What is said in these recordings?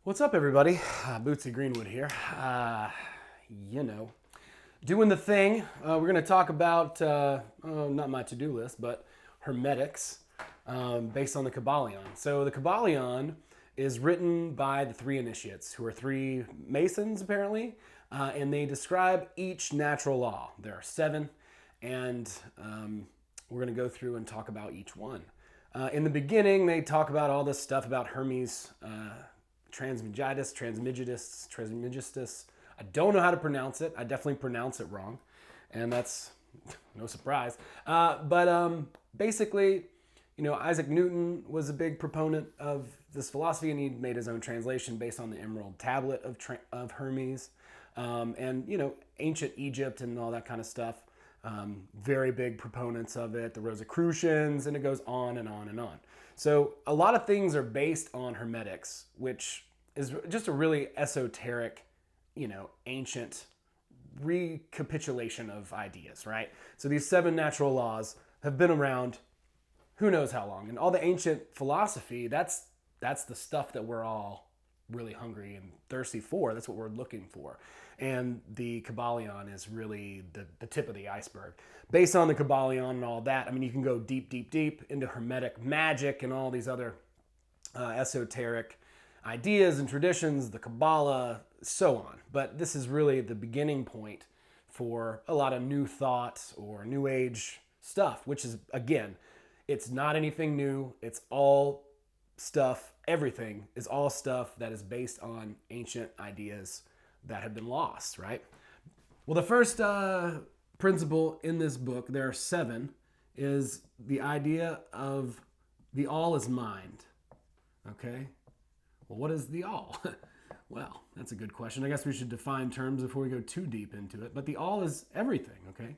What's up, everybody? Bootsy Greenwood here. You know, doing the thing. We're going to talk about, not my to-do list, but hermetics based on the Kybalion. So the Kybalion is written by the three initiates, who are three Masons, apparently, and they describe each natural law. There are seven, and we're going to go through and talk about each one. In the beginning, they talk about all this stuff about Hermes, Transmegistus. I don't know how to pronounce it. I definitely pronounce it wrong, and that's no surprise. But basically, Isaac Newton was a big proponent of this philosophy, and he made his own translation based on the Emerald Tablet of Hermes, and ancient Egypt and all that kind of stuff. Very big proponents of it, the Rosicrucians, and it goes on and on and on. So a lot of things are based on hermetics, which is just a really esoteric, ancient recapitulation of ideas, right? So these seven natural laws have been around who knows how long. And all the ancient philosophy, that's the stuff that we're all really hungry and thirsty for. That's what we're looking for. And the Kybalion is really the tip of the iceberg. Based on the Kybalion and all that, you can go deep, deep, deep into Hermetic magic and all these other esoteric ideas and traditions, the Kabbalah, so on. But this is really the beginning point for a lot of new thought or new age stuff, which is, again, it's not anything new. It's all stuff, everything is all stuff that is based on ancient ideas that have been lost, right? Well, the first principle in this book, there are seven, is the idea of the all is mind. Okay? Well, what is the all? Well, that's a good question. I guess we should define terms before we go too deep into it. But the all is everything, okay?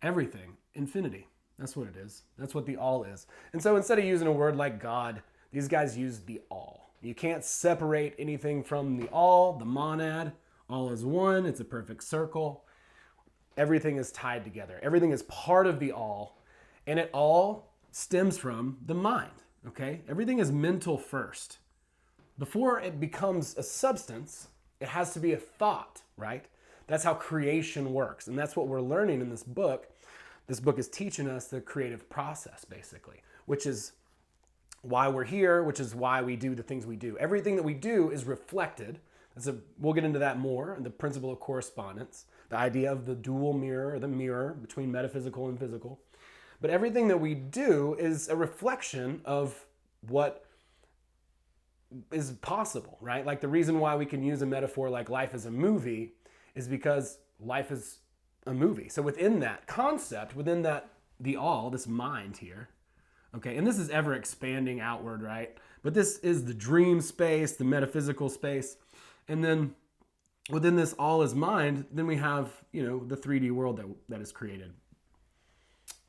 Everything. Infinity. That's what it is. That's what the all is. And so instead of using a word like God, these guys use the all. You can't separate anything from the all, the monad. All is one. It's a perfect circle. Everything is tied together. Everything is part of the all. And it all stems from the mind, okay? Everything is mental first. Before it becomes a substance, it has to be a thought, right? That's how creation works. And that's what we're learning in this book. This book is teaching us the creative process, basically, which is why we're here, which is why we do the things we do. Everything that we do is reflected. We'll get into that more, in the principle of correspondence, the idea of the dual mirror, the mirror between metaphysical and physical. But everything that we do is a reflection of what is possible, right? Like the reason why we can use a metaphor like life is a movie is because life is a movie. So within that concept, within that, the all, this mind here, okay, and this is ever expanding outward, right? But this is the dream space, the metaphysical space. And then within this all is mind, then we have, the 3D world that is created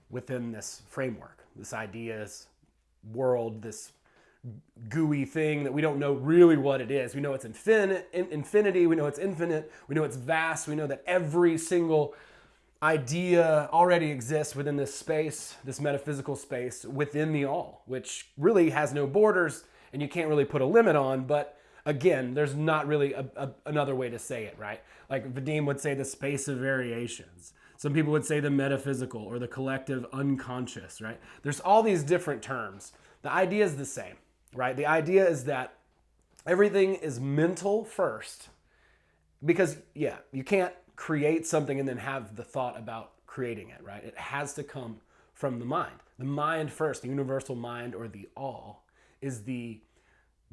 within this framework, this ideas world, this gooey thing that we don't know really what it is. We know it's infinity, we know it's infinite, we know it's vast, we know that every single idea already exists within this space, this metaphysical space within the all, which really has no borders and you can't really put a limit on. But again, there's not really another way to say it, right? Like Vadim would say the space of variations. Some people would say the metaphysical or the collective unconscious, right? There's all these different terms. The idea is the same, right? The idea is that everything is mental first because, you can't create something and then have the thought about creating it, right? It has to come from the mind. The mind first, the universal mind or the all, is the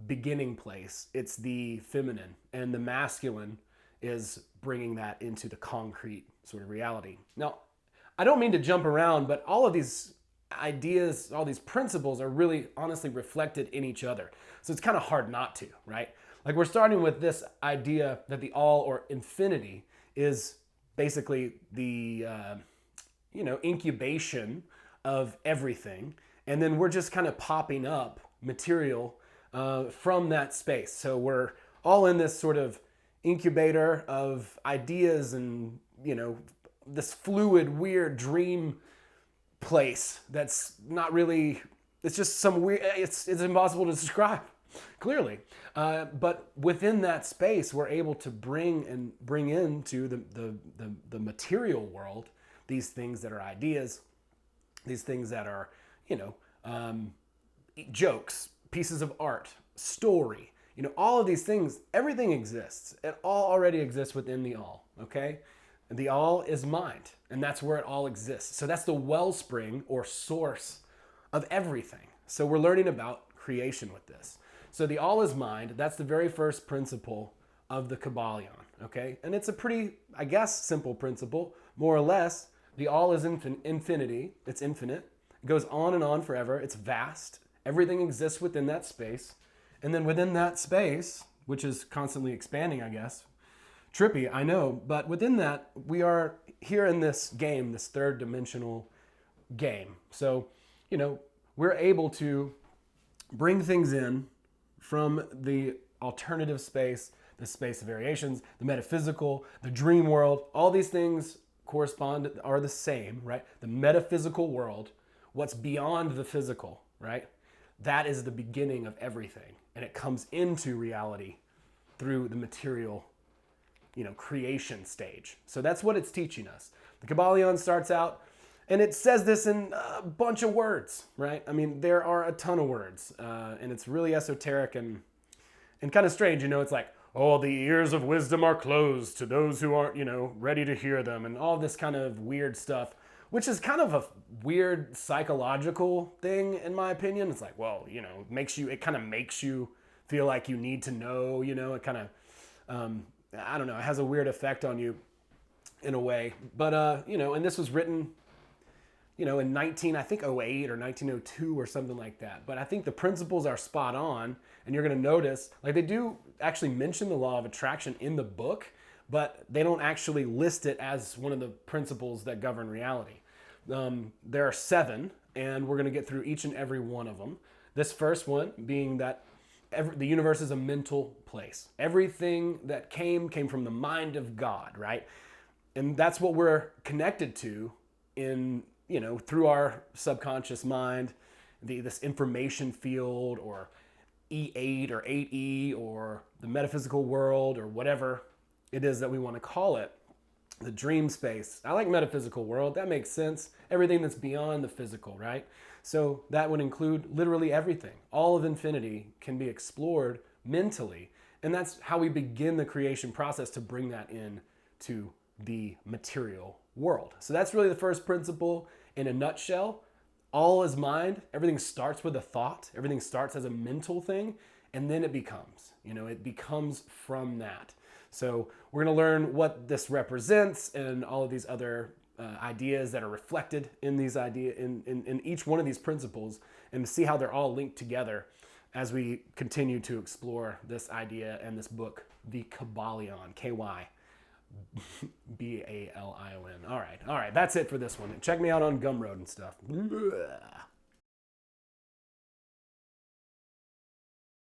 beginning place. It's the feminine, and the masculine is bringing that into the concrete sort of reality. Now, I don't mean to jump around, but all of these ideas, all these principles are really honestly reflected in each other. So it's kind of hard not to, right? Like we're starting with this idea that the all or infinity is basically the, incubation of everything. And then we're just kind of popping up material from that space. So we're all in this sort of incubator of ideas and, this fluid, weird dream place that's not really, it's just some weird, it's impossible to describe. clearly. But within that space, we're able to bring into the material world these things that are ideas, these things that are, you know, jokes, pieces of art, story, all of these things, everything exists. It all already exists within the all, okay? And the all is mind, and that's where it all exists. So that's the wellspring or source of everything. So we're learning about creation with this. So the all is mind. That's the very first principle of the Kybalion, okay? And it's a pretty, I guess, simple principle, more or less. The all is infinity. It's infinite. It goes on and on forever. It's vast. Everything exists within that space. And then within that space, which is constantly expanding, I guess, trippy, I know, but within that, we are here in this game, this third dimensional game. So, we're able to bring things in from the alternative space, the space of variations, the metaphysical, the dream world. All these things are the same, right? The metaphysical world, what's beyond the physical, right? That is the beginning of everything. And it comes into reality through the material, creation stage. So that's what it's teaching us. The Kybalion starts out, and it says this in a bunch of words, right? I mean, there are a ton of words, and it's really esoteric and kind of strange. It's like, oh, the ears of wisdom are closed to those who aren't, ready to hear them, and all this kind of weird stuff, which is kind of a weird psychological thing, in my opinion. It's like, well, it kind of makes you feel like you need to know, it kind of, I don't know, it has a weird effect on you in a way. But, and this was written, in I think 08 or 1902 or something like that. But I think the principles are spot on, and you're going to notice, like, they do actually mention the law of attraction in the book, but they don't actually list it as one of the principles that govern reality. There are 7, and we're going to get through each and every one of them. This first one being that the universe is a mental place. Everything that came from the mind of God, right? And that's what we're connected to through our subconscious mind, this information field, or E8 or 8E, or the metaphysical world, or whatever it is that we want to call it. The dream space. I like metaphysical world. That makes sense. Everything that's beyond the physical, right? So that would include literally everything. All of infinity can be explored mentally. And that's how we begin the creation process, to bring that in to the material world. So that's really the first principle in a nutshell. All is mind. Everything starts with a thought. Everything starts as a mental thing. And then it becomes, it becomes from that. So we're going to learn what this represents and all of these other ideas that are reflected in these in each one of these principles, and to see how they're all linked together as we continue to explore this idea and this book, The Kybalion, Kybalion. All right. That's it for this one. Check me out on Gumroad and stuff.